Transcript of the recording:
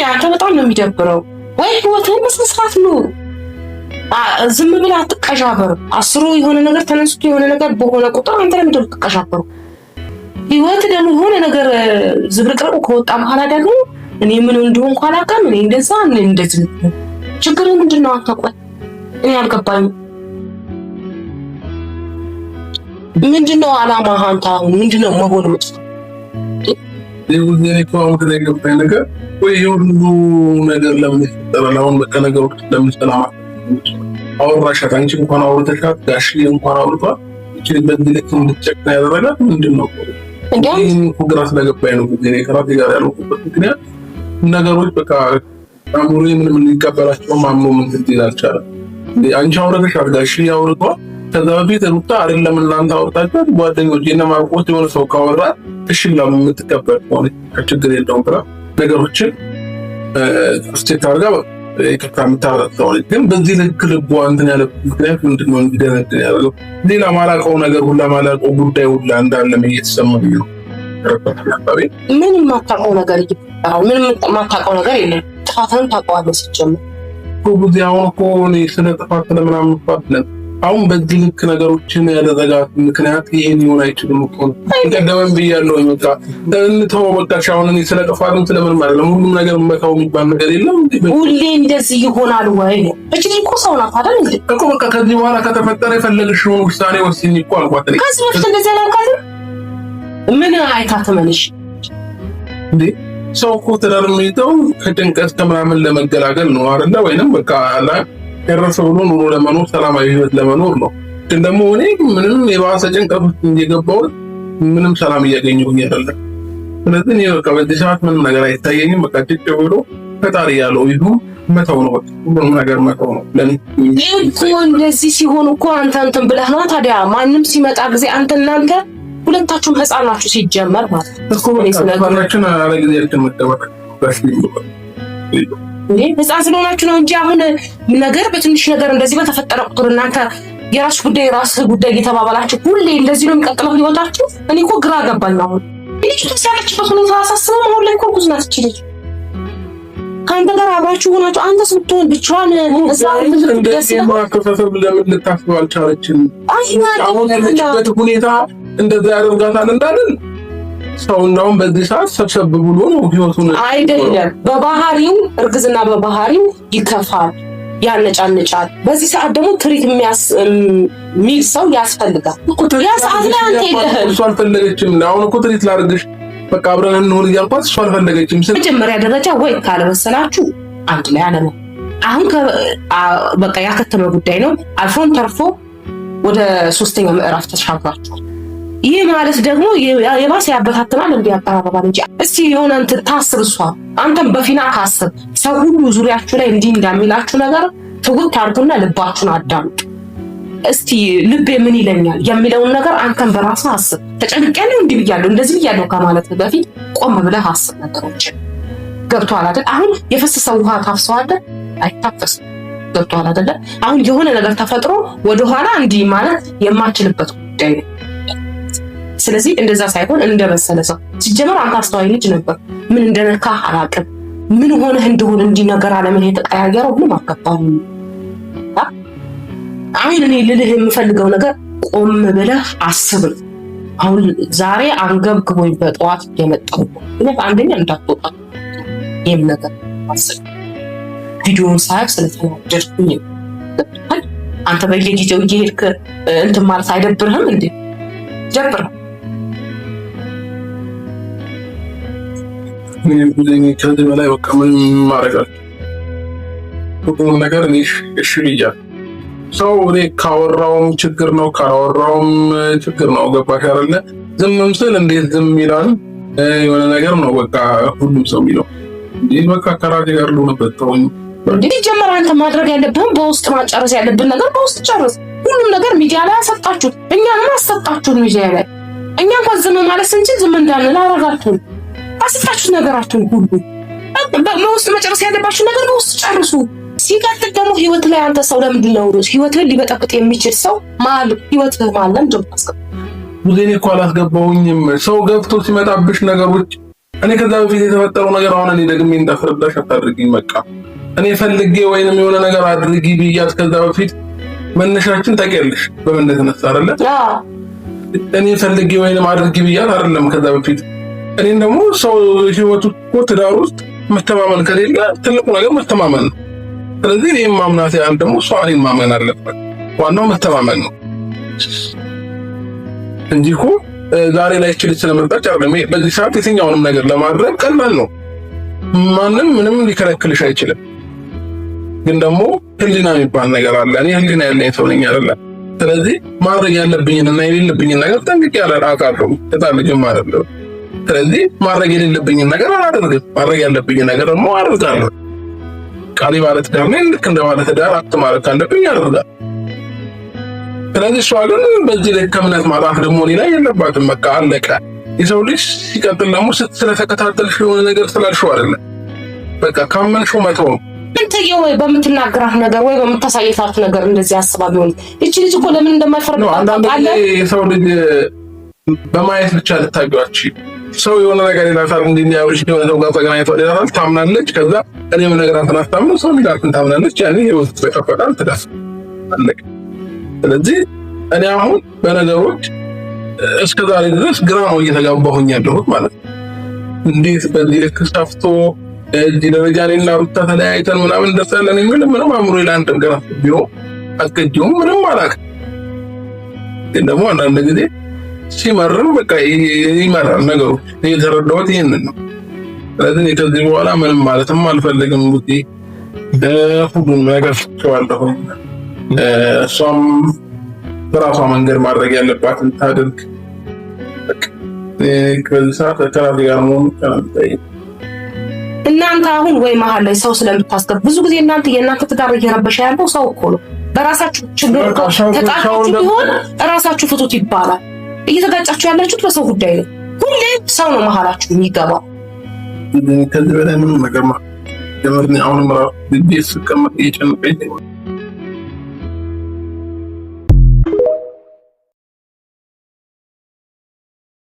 አንተ በጣም ነው የሚደብረው። ወይ ህይወትህን በስነስርዓት ነው ዝም ብለህ አትቀዣበር። አስሩ የሆነ ነገር ተነስቶ የሆነ ነገር በሆነ ቁጥር አንተ ለምን ትቀዣበሩ? ህይወት ደግሞ የሆነ ነገር ዝብርቅርቁ ከወጣ በኋላ ደግሞ እኔ ምን እንደሆነ እንኳን አላውቅም። እኔ እንደዛ እንደዚህ ችግሩ ምንድነው? አንተ ቆይ እኔ አልገባኝም። ምንድነው አላማህ? አንተ አሁን ምንድነው መሆን የምትፈልገው? የውዜኔ ቋንቋ ላይ ገባኝ ነገር ወይ የሁሉ ነገር ለምን ይፈጠራል? አሁን በቃ ነገሮች ለምን ሰላም አወራሻት? አንቺ እንኳን አውርተሻት ጋሽ እንኳን አውርቷል። እቺ በዚህ ልክ እንድትጨክና ያደረጋት ምንድነው? ግራ ስለገባኝ ነው። ውዜኔ ከራሴ ጋር ያልኩበት ምክንያት ነገሮች በቃ አእምሮ ምንም ሊቀበላቸው ማምኖ ምን ትል አልቻለም። አንቺ አውርተሻት ጋሽ አውርቷል። ከዛ በፊት ሩታ አይደለም እናንተ አውርታችሁ ጓደኞቼ እና ማርቆት የሆነ ሰው ካወራ እሺ ብላ የምትቀበል ሆነ ችግር የለውም ብላ ነገሮችን ስቴት አድርጋ ይቅርታ የምታረጋግጠው ግን በዚህ ልክ ልቧ እንትን ያለ ምክንያት ምንድን ነው? እንዲደነድን ያደረገው ሌላ ማላውቀው ነገር ሁላ ማላውቀው ጉዳይ ሁላ እንዳለም እየተሰማኝ ነው። ምንም ማታውቀው ነገር ይባላል። ምንም ማታውቀው ነገር የለም። ጥፋትን ታውቀዋለህ ሲጀምር ብዙ አሁን እኮ ስለ ጥፋት ስለምናምን ባትለን አሁን በዚህ ልክ ነገሮችን ያደረጋት ምክንያት ይሄን ይሆን አይችልም እኮ እንደደም ብያለሁ። በቃ እንተው በቃ ሻውን ስለ ጥፋቱን ስለምን ማለት ነው? ሁሉም ነገር መካው የሚባል ነገር የለም። ሁሌ እንደዚህ ይሆናል ወይ? እቺ እኮ ሰው ናት አይደል እንዴ? እኮ በቃ ከዚህ በኋላ ከተፈጠረ የፈለግሽውን ውሳኔ ወስኝ እኮ አልኳት። ከዚህ በፊት እንደዚህ አላልካትም? ምን አይታ ተመለሽ እንዴ? ሰው እኮ ትዳር የሚይዘው ከጭንቀት ከምናምን ለመገላገል ነው አይደል? ወይንም በቃ አላ የራስህ ብሎ ኑሮ ለመኖር ሰላማዊ ህይወት ለመኖር ነው። ግን ደግሞ እኔ ምንም የባሰ ጭንቀት ውስጥ እየገባሁ ምንም ሰላም እያገኘሁኝ አይደለም። ስለዚህ እኔ በቃ በዚህ ሰዓት ምንም ነገር አይታየኝም። በቃ ጭጭ ብሎ ፈጣሪ ያለው ይሉ መተው ነው። ሁሉም ነገር መተው ነው። ለኔ እኮ እንደዚህ ሲሆን እኮ አንተ እንትን ብለህ ነው። ታዲያ ማንም ሲመጣ ጊዜ አንተ እናንተ ሁለታችሁም ህፃን ናችሁ ሲጀመር ማለት እኮ ስለዚህ አለ ጊዜያችን መጠበቅ ህፃን ስለሆናችሁ ነው እንጂ አሁን ነገር በትንሽ ነገር እንደዚህ በተፈጠረ ቁጥር እናንተ የራስ ጉዳይ እየተባባላችሁ ሁሌ እንደዚህ ነው የሚቀጥለው ህይወታችሁ። እኔ እኮ ግራ ገባኝ። አሁን ልጅ ተሳለችበት ሁኔታ አሳስበው አሁን ላይ እኮ ጉዝ ናት እቺ ልጅ። ከአንተ ጋር አብራችሁ ሆናችሁ አንተ ስትሆን ብቻዋን እዛ ማከፋፈል ለምን ልታስብ አልቻለችም? አሁን ያለችበት ሁኔታ እንደዛ ያደርጋታል እንዳለን ሰው እንደውም በዚህ ሰዓት ሰብሰብ ብሎ ነው ህይወቱን አይደለም። በባህሪው እርግዝና በባህሪው ይከፋል፣ ያነጫንጫል። በዚህ ሰዓት ደግሞ ትሪት የሚል ሰው ያስፈልጋል። ያ ሰዓት ላይ አንተ የለህም። እሷ አልፈለገችም። አሁን እኮ ትሪት ላድርግሽ በቃ አብረን እንሆን እያልኳት እሷ አልፈለገችም። መጀመሪያ ደረጃ ወይ ካለመሰላችሁ አንድ ላይ አለ ነው። አሁን በቃ ያከተመ ጉዳይ ነው። አልፎን ተርፎ ወደ 3ኛው ምዕራፍ ተሻግራችኋል። ይህ ማለት ደግሞ የባሰ ያበታተናል እንዴ? ያቀራረባል እንጂ እስቲ የሆነ እንትን ታስብ። እሷ አንተም በፊና ካስብ። ሰው ሁሉ ዙሪያችሁ ላይ እንዲህ እንዳሚላችሁ ነገር ትውት አድርጉና ልባችሁን አዳምጡ። እስቲ ልቤ ምን ይለኛል የሚለውን ነገር አንተም በራስህ አስብ። ተጨንቄያለሁ እንዲህ ብያለሁ እንደዚህ ብያለሁ ከማለት በፊት ቆም ብለህ አስብ። ነገሮች ገብቶሃል አይደል? አሁን የፈሰሰው ውሃ ታፍሰዋለህ? አይታፈስም። ገብቶሃል አይደል? አሁን የሆነ ነገር ተፈጥሮ ወደኋላ እንዲህ ማለት የማችልበት ጉዳይ ነው። ስለዚህ እንደዛ ሳይሆን እንደመሰለ ሰው ሲጀመር አንተ አስተዋይ ልጅ ነበር። ምን እንደነካ አላውቅም። ምን ሆነህ እንደሆነ እንዲህ ነገር አለምን የተቀያየረው ምንም አልገባኝም። አሁን እኔ ልልህ የምፈልገው ነገር ቆም ብለህ አስብ። አሁን ዛሬ አንገብግቦኝ በጠዋት የመጣው እኔ አንደኛ እንዳትወጣ ይሄም ነገር አስብ። ቪዲዮውን ሳይሆን ስለተናደድኩኝ አንተ በየጊዜው እየሄድክ እንትን ማለት አይደብርህም እንዴ? ጀብር ምን ከዚህ በላይ በቃ ምን ማረጋል? ሁሉም ነገር እሺ ብያለሁ። ሰው እኔ ካወራውም ችግር ነው ካወራውም ችግር ነው። ገባሽ አይደለ? ዝምም ስል እንዴት ዝም ይላል? የሆነ ነገር ነው በቃ ሁሉም ሰው የሚለው እንዴ። በቃ ከራሴ ጋር ልሆንበት ተወኝ። እንዴ ጀመር። አንተ ማድረግ ያለብህን በውስጥ ማጨረስ ያለብን ነገር በውስጥ ጨርስ። ሁሉም ነገር ሚዲያ ላይ አሰጣችሁት፣ እኛንም አሰጣችሁን ሚዲያ ላይ። እኛ እንኳን ዝም ማለት ስንችል ዝም እንዳንል አረጋችሁን፣ አሰጣችሁት ነገራችሁን ሁሉ። በውስጥ መጨረስ ያለባችሁ ነገር በውስጥ ጨርሱ። ሲቀጥል ደግሞ ህይወት ላይ አንተ ሰው ለምንድን ነው ህይወትህን ሊበጠብጥ የሚችል ሰው ማል ህይወትህ ማለም ጀምታስቀ ሙዚኔ እኮ አላስገባውኝም። ሰው ገብቶ ሲመጣብሽ ነገሮች እኔ ከዛ በፊት የተፈጠረው ነገር አሁን እኔ ደግሜ እንዳፈረዳሽ አታድርጊኝ። በቃ እኔ ፈልጌ ወይንም የሆነ ነገር አድርጊ ብያት ከዛ በፊት መነሻችን ታውቂያለሽ በምን እንደተነሳ አይደለ? እኔ ፈልጌ ወይንም አድርጊ ብያት አይደለም ከዛ በፊት። እኔን ደግሞ ሰው ህይወቱ እኮ ትዳር ውስጥ መተማመን ከሌለ ትልቁ ነገር መተማመን ነው። ስለዚህ እኔ ማምናት ያህል ደግሞ እሷ እኔን ማመን አለበት። ዋናው መተማመን ነው እንጂ እኮ ዛሬ ላይ ችል ስለመጣች አይደለም። በዚህ ሰዓት የትኛውንም ነገር ለማድረግ ቀላል ነው። ማንም ምንም ሊከለክልሽ አይችልም። ግን ደግሞ ህሊና የሚባል ነገር አለ። እኔ ህሊና ያለኝ ሰው ነኝ አይደለ? ስለዚህ ማድረግ ያለብኝንና የሌለብኝን ነገር ጠንቅቄ አውቃለሁ። ተጣልጅም አይደለም። ስለዚህ ማድረግ የሌለብኝን ነገር አላደርግም። ማድረግ ያለብኝን ነገር ደግሞ አደርጋለሁ። ቃሌ ባለትዳር ነኝ። ልክ እንደ ባለትዳር አክት ማለት ካለብኝ አደርጋለሁ። ስለዚህ እሷ ግን በዚህ ላይ ከእምነት ማጣት ደግሞ እኔ ላይ የለባትም። በቃ አለቀ። የሰው ልጅ ሲቀጥል ደግሞ ስለተከታተልሽ የሆነ ነገር ስላልሽው አይደለም። በቃ ካመንሽው መተው ነው። እንተየው ወይ በምትናገራት ነገር ወይ በምታሳየታት ነገር እንደዚህ አስባ ቢሆን እቺ ልጅ እኮ ለምን እንደማይፈርድ አንዳንዴ የሰው ልጅ በማየት ብቻ ልታዩአች። ሰው የሆነ ነገር ይላታል፣ እንዲያውሽ የሆነ ሰው ጋር ተገናኝቶ ይላታል፣ ታምናለች። ከዛ እኔ ምን ነገር አታምነው፣ ሰው ይላታል፣ ታምናለች። ያኔ ህይወት ተፈቀዳል ትዳስ አለቀ። ስለዚህ እኔ አሁን በነገሮች እስከዛሬ ድረስ ግራ ነው እየተጋባሁኝ ያለሁት ማለት ነው። እንዴት በዚህ ልክ ሰፍቶ እዚህ ደረጃ እኔና ሩታ ተለያይተን ምናምን እንደርሳለን የሚል ምንም አእምሮዬ ላይ አንድም ገና ቢሮ አስገጀውም ምንም አላውቅም። ግን ደግሞ አንዳንድ ጊዜ ሲመርም በቃ ይመራል ነገሩ። የተረዳሁት ይሄንን ነው። ስለዚህ ከዚህ በኋላ ምንም ማለትም አልፈልግም። እንግዲህ ሁሉም ነገር ተዋለሁ። እሷም በራሷ መንገድ ማድረግ ያለባትን ታድርግ። ከዚህ ሰዓት ከራሴ ጋር መሆኑ እናንተ አሁን ወይ መሀል ላይ ሰው ስለምታስገብ ብዙ ጊዜ የእናንተ ትዳር እየረበሸ ያለው ሰው እኮ ነው። በራሳችሁ ችግር ተጣጣችሁ ቢሆን ራሳችሁ ፍቱት ይባላል። እየተጋጫችሁ ያላችሁት በሰው ጉዳይ ነው። ሁሌ ሰው ነው መሀላችሁ የሚገባው። ከዚህ በላይ ምንም ነገር ማለት ነው። አሁንም ራሱ ቤት ስቀመጥ እየጨነቀኝ